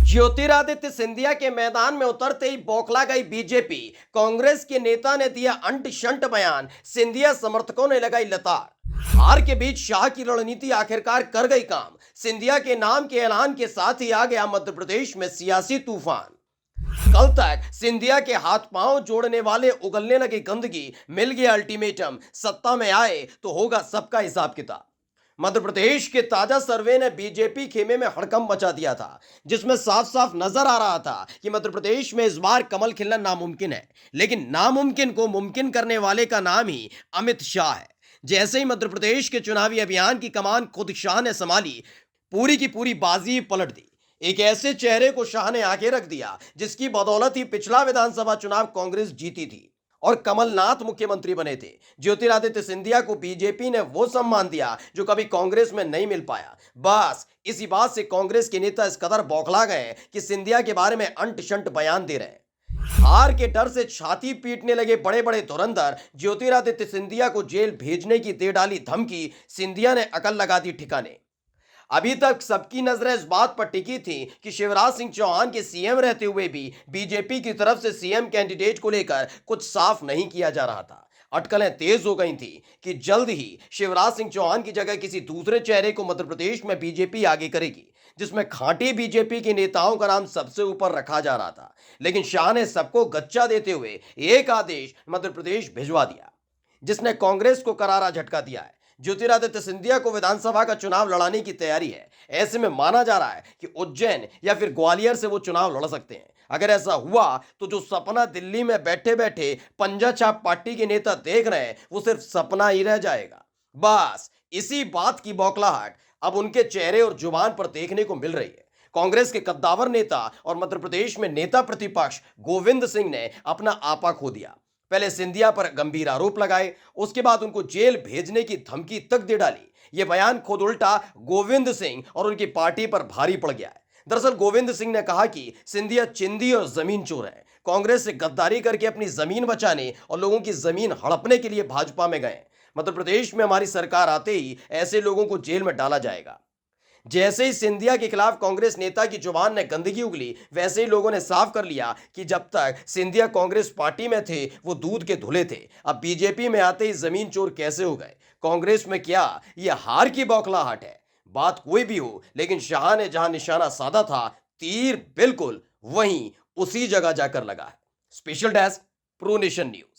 ज्योतिरादित्य सिंधिया के मैदान में उतरते ही बौखला गई बीजेपी। कांग्रेस के नेता ने दिया अंट शंट बयान, सिंधिया समर्थकों ने लगाई लताड़। हार के बीच शाह की रणनीति आखिरकार कर गई काम। सिंधिया के नाम के ऐलान के साथ ही आ गया मध्य प्रदेश में सियासी तूफान। कल तक सिंधिया के हाथ पांव जोड़ने वाले उगलने लगे गंदगी, मिल गया अल्टीमेटम, सत्ता में आए तो होगा सबका हिसाब किताब। मध्य प्रदेश के ताजा सर्वे ने बीजेपी खेमे में हड़कंप मचा दिया था, जिसमें साफ साफ नजर आ रहा था कि मध्य प्रदेश में इस बार कमल खिलना नामुमकिन है। लेकिन नामुमकिन को मुमकिन करने वाले का नाम ही अमित शाह है। जैसे ही मध्य प्रदेश के चुनावी अभियान की कमान खुद शाह ने संभाली, पूरी की पूरी बाजी पलट दी। एक ऐसे चेहरे को शाह ने आगे रख दिया जिसकी बदौलत ही पिछला विधानसभा चुनाव कांग्रेस जीती थी और कमलनाथ मुख्यमंत्री बने थे। ज्योतिरादित्य सिंधिया को बीजेपी ने वो सम्मान दिया जो कभी कांग्रेस में नहीं मिल पाया। बस इसी बात से कांग्रेस के नेता इस कदर बौखला गए कि सिंधिया के बारे में अंट शंट बयान दे रहे हैं। हार के डर से छाती पीटने लगे बड़े बड़े धुरंधर ज्योतिरादित्य सिंधिया को जेल भेजने की दे डाली धमकी। सिंधिया ने अकल लगा दी ठिकाने। अभी तक सबकी नजरें इस बात पर टिकी थी कि शिवराज सिंह चौहान के सीएम रहते हुए भी बीजेपी की तरफ से सीएम कैंडिडेट को लेकर कुछ साफ नहीं किया जा रहा था। अटकलें तेज हो गई थी कि जल्द ही शिवराज सिंह चौहान की जगह किसी दूसरे चेहरे को मध्य प्रदेश में बीजेपी आगे करेगी, जिसमें खांटी बीजेपी के नेताओं का नाम सबसे ऊपर रखा जा रहा था। लेकिन शाह ने सबको गच्चा देते हुए एक आदेश मध्य प्रदेश भिजवा दिया, जिसने कांग्रेस को करारा झटका दिया है। ज्योतिरादित्य सिंधिया को विधानसभा का चुनाव लड़ाने की तैयारी है। ऐसे में माना जा रहा है कि उज्जैन या फिर ग्वालियर से वो चुनाव लड़ सकते हैं। अगर ऐसा हुआ तो जो सपना दिल्ली में बैठे बैठे पंजा छाप पार्टी के नेता देख रहे हैं वो सिर्फ सपना ही रह जाएगा। बस इसी बात की बौखलाहट अब उनके चेहरे और जुबान पर देखने को मिल रही है। कांग्रेस के कद्दावर नेता और मध्य प्रदेश में नेता प्रतिपक्ष गोविंद सिंह ने अपना आपा खो दिया। पहले सिंधिया पर गंभीर आरोप लगाए, उसके बाद उनको जेल भेजने की धमकी तक दे डाली। यह बयान खुद उल्टा गोविंद सिंह और उनकी पार्टी पर भारी पड़ गया है। दरअसल गोविंद सिंह ने कहा कि सिंधिया चिंदी और जमीन चोर है, कांग्रेस से गद्दारी करके अपनी जमीन बचाने और लोगों की जमीन हड़पने के लिए भाजपा में गए। मध्य प्रदेश में हमारी सरकार आते ही ऐसे लोगों को जेल में डाला जाएगा। जैसे ही सिंधिया के खिलाफ कांग्रेस नेता की जुबान ने गंदगी उगली, वैसे ही लोगों ने साफ कर लिया कि जब तक सिंधिया कांग्रेस पार्टी में थे वो दूध के धुले थे, अब बीजेपी में आते ही जमीन चोर कैसे हो गए। कांग्रेस में क्या ये हार की बौखलाहट है? बात कोई भी हो, लेकिन शाह ने जहां निशाना साधा था, तीर बिल्कुल वहीं उसी जगह जाकर लगा है। Special desk, pro nation news.